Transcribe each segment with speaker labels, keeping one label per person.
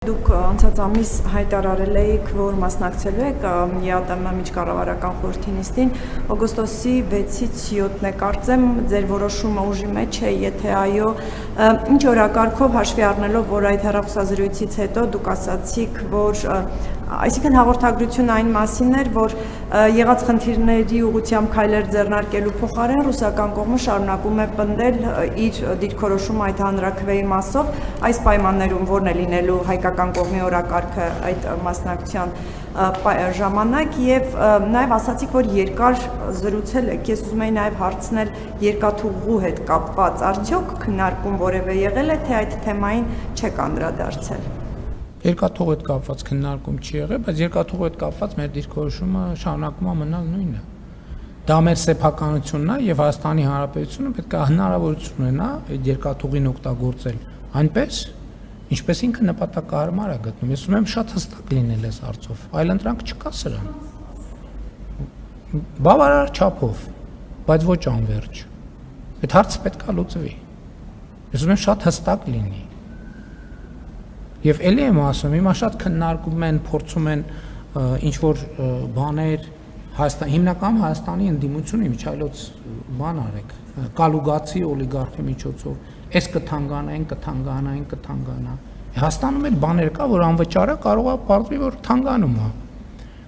Speaker 1: Դուք անցած ամիս հայտարարել եք, որ մասնակցելու եք ԵԱՏՄ միջկառավարական խորհրդի նիստին օգոստոսի 6-ից 7-ն է, կարծեմ ձեր որոշումը ուժի մեջ է, եթե այո, ինչ օրակարգով հաշվի առնելով, որ այդ հեռախոսազրույցից հետո դուք ասացիք, որ այսինքն հաղորդագրությունը այն մասին էր, որ եղած խնդիրների ուղղությամբ քայլեր ձեռնարկելու փոխարեն ռուսական կողմը շարունակում է պնդել իր դիրքորոշումը այդ հանրաքվեի մասով, այս պայմաններում որն է լինելու հայկական կողմի օրակարգը այդ մասնակցության ժամանակ եւ նաեւ ասացիք, որ երկար զրուցել եք, ես ուզում եի նաեւ հարցնել երկաթուղու հետ կապված, արդյոք քննարկում որևէ եղել է, թե այդ թեմային չեք անդրադարձել։
Speaker 2: Երկաթուղու հետ կապված քննարկում չի եղել, բայց երկաթուղու հետ կապված մեր դիրքորոշումը շարունակում է մնալ նույնը։ Դա մեր սեփականությունն է եւ Հայաստանի Հանրապետությունը պետք է հնարավորություն ունենա այդ երկաթուղին օգտագործել այնպես, ինչպես ինքը նպատակահարմար է գտնում։ Ես ուզում եմ շատ հստակ լինել այս հարցով, այլընտրանք չկա սրան։ Բավարար չափով, բայց ոչ անվերջ։ Այդ հարցը պետք է լուծվի։ Ես ուզում եմ շատ հստակ լինի։ Եվ ելի եմ ասում, հիմա շատ քննարկում են, փորձում են ինչ-որ բաներ, հիմնական Հայաստանի ընդդիմությունը միջայլոց բան արեք, կալուգացի օլիգարխի միջոցով, այս կթանկանա։ Հայաստանում էլ բաներ կա, որ անվճարը կարող է պարզվի, որ թանգանում է։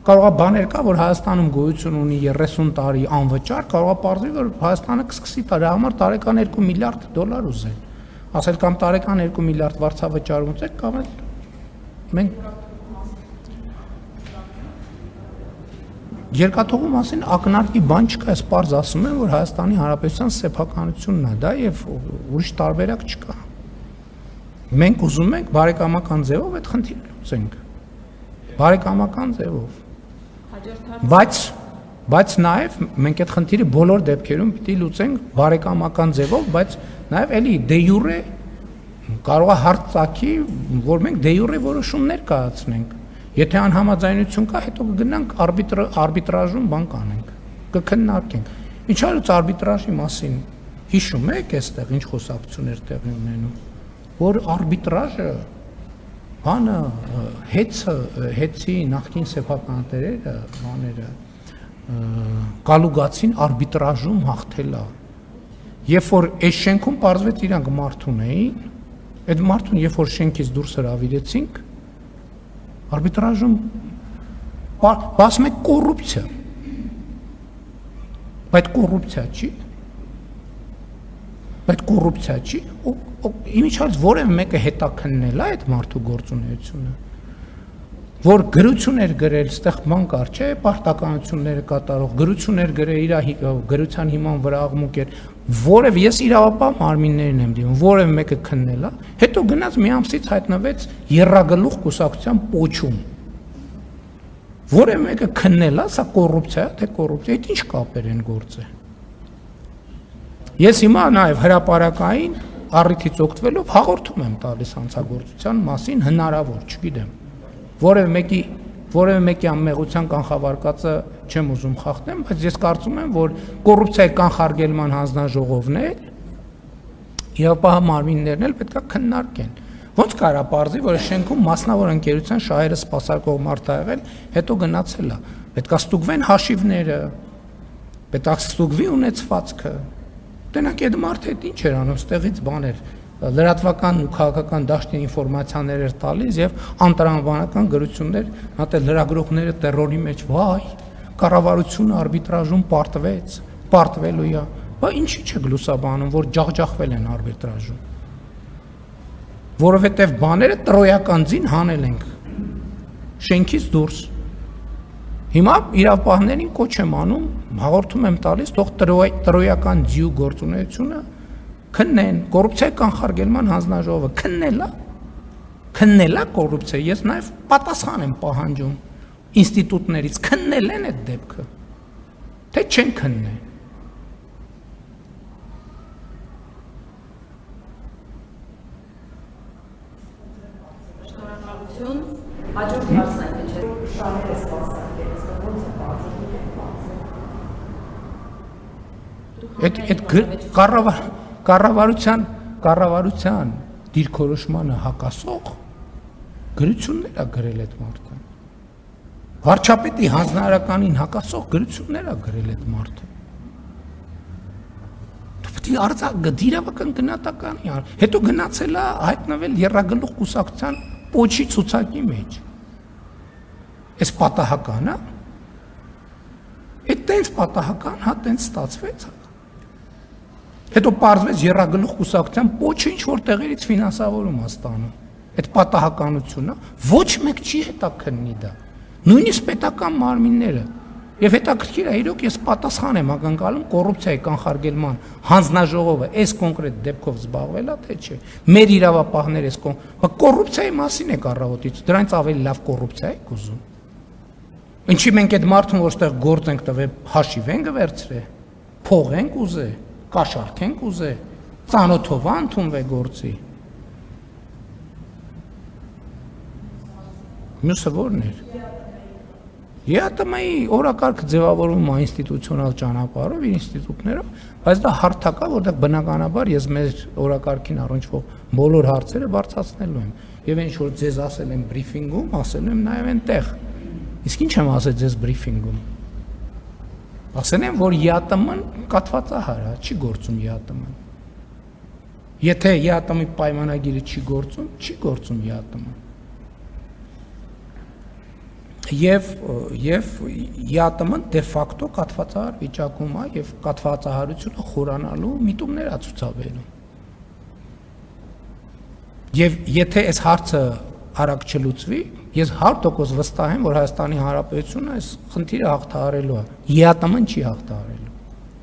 Speaker 2: Կարող է բաներ կա, որ Հայաստանում գոյություն ունի 30 տարի անվճար, կարող է պարզվի, որ Հայաստանը կսկսի դրա համար տարեկան $2 միլիարդ ուզել։ Ասել կամ տարեկան 2 միլիարդ վարձավճար ունեցեք, կամ էլ մենք երկաթուղու մասին ակնարկի բան չկա, ես պարզ ասում եմ, որ Հայաստանի Հանրապետության սեփականությունն է դա եւ ուրիշ տարբերակ չկա։ Մենք ուզում ենք բարեկամական ձևով այդ խնդիրը լուծենք։ Բարեկամական ձևով։ Բայց նաեւ մենք այդ խնդիրը բոլոր դեպքերում պիտի լուծենք բարեկամական ձևով, բայց նաև էլի դե յուրե կարող է հարց ծագի, որ մենք դե յուրե որոշումներ կայացնենք։ Եթե անհամաձայնություն կա, հետո կգնանք արբիտրաժում բան կանենք, կքննարկենք։ Ինչ արուց արբիտրաժի մասին հիշում եք այստեղ ինչ խոսակցություններ տեղի ունենում, որ արբիտրաժը բանը հեցի նախկին սեփականատերերը, բաները կալուգացին արբիտրաժում հաղթել է։ Երբ որ այս շենքում պարզվեց իրանք մարդուն էին, այդ մարդուն երբ որ շենքից դուրս հրավիրեցինք, արբիտրաժում ասում եք կոռուպցիա, բայց կոռուպցիա չի, իմիջիայլոց որևէ մեկը հետաքննել է այդ մարդու գործունեությունը, որ գրություն էր գրել, ստեղ բան կար, չէ, պարտականությունները կատարող, գրություն էր գրել, իր գրության հիման վրա աղմուկ էր, որև ես իրավապահ մարմիններին եմ դիմում, որև մեկը քննել է, հետո գնաց մի ամսից հայտնվեց եռագլուխ կուսակցության պոչում, որև մեկը քննել է, սա կոռուպցիա է, թե կոռուպցիա, այդ ինչ կապեր են գործը։ Ես հիմա նաև հրապարակային առիթից օգտվելով հաղորդում եմ տալիս հանցագործության մասին հնարավոր, չգիտեմ, որևէ մեկի անմեղության կանխավարկածը չեմ ուզում խախտեմ, բայց ես կարծում եմ, որ կոռուպցիայի կանխարգելման հանձնաժողովն էլ իրավապահ մարմիններն էլ պետք է քննարկեն։ Ոնց կարա պարզի, որ շենքում մասնավոր ընկերության շահերը սպասարկող մարդ ա եղել, հետո գնացել է։ Պետք է ստուգվեն հաշիվները, պետք է ստուգվի ունեցվածքը։ Տենակ այդ մարդը այդ ինչ էր անում, ստեղից բաներ լրատվական ու քաղաքական դաշտին ինֆորմացիաներ էր տալիս եւ անտրամաբանական գրություններ, հատ էլ լրագրողները տերորի մեջ, վայ, կառավարությունը արբիտրաժում պարտվելու է, բա ինչի՞ չեք լուսաբանում, որ ջախջախվել են արբիտրաժում, որովհետեւ բաները տրոյական ձին հանել ենք շենքից դուրս։ Հիմա իրավապահներին կոչ եմ անում, հաղորդում եմ տալիս, թող տրոյական ձիու գործունեությունը քննեն, կոռուպցիայի կանխարգելման հանձնաժողովը քննելա կոռուպցիա, ես նաև պատասխան եմ պահանջում ինստիտուտներից, քննել են այդ դեպքը, թե չեն քննել։
Speaker 1: Շնորհակալություն, հաջորդ հարցն է, թե չէ շահերը սպասարկել, ոնց է բարձր։
Speaker 2: Կառավարության դիրքորոշմանը հակասող գրություններ է գրել այդ մարդը։ Վարչապետի հանձնարարականին հակասող գրություններ է գրել այդ մարդը։ Դու արձակ դիրավական գնահատականի, հետո գնացել է հայտնվել Եռագլուխ կուսակցության պոչի ցուցակի մեջ։ Այս պատահական է։ Այդ տենց պատահական, հա տենց ստացվեց։ Հետո պարզվեց Եռագլուխ կուսակցության պոչը ինչ որ տեղերից ֆինանսավորում է ստանում։ Այդ պատահականությունը ոչ մեկ չի հետաքննի դա։ Նույնիսկ պետական մարմինները։ Եվ հետաքրքիր է, իրոք ես պատասխան եմ ակնկալում կոռուպցիայի կանխարգելման հանձնաժողովը այս կոնկրետ դեպքով զբաղվել է, թե չէ։ Մեր իրավապահները այս կոռուպցիայի մասին է կառավարությունից, դրանից ավելի լավ կոռուպցիա եք ուզում։ Ինչի մենք այդ մարդուն որտեղ գործ ենք տվել, հաշիվ ենք վերցրել, փող ենք ուզել, կաշառք ենք ուզել, ծանոթով ընդունվել գործի։ Մյուսը ո՞րն էր։ ԵԱՏՄ-ի օրակարգ ձևավորվում է ինստիտուցիոնալ ճանապարհով, իր ինստիտուտներով, բայց դա հարթակ է, որտեղ բնականաբար ես մեր օրակարգին առնչվող բոլոր հարցերը բարձրացնելու եմ։ Եվ ինչ որ ձեզ ասել եմ բրիֆինգում, ասել եմ նաև այնտեղ։ Իսկ ինչ եմ ասել ձեզ բրիֆինգում։ Ասել եմ, որ ԵԱՏՄ-ն կաթվածահար է, չի գործում ԵԱՏՄ-ն։ Եթե ԵԱՏՄ-ի պայմանագիրը չի գործում, չի գործում ԵԱՏՄ-ն։ Եվ ԵԱՏՄ-ն դե ֆակտո կաթվածահար վիճակում է եւ կաթվածահարությունը խորանալու միտումներ է ցուցաբերում։ Եւ եթե այս հարցը արագ չլուծվի, ես 100% վստահ եմ, որ Հայաստանի Հանրապետությունը այս խնդիրը հաղթահարելու է։ ԵԱՏՄ-ն չի հաղթահարել։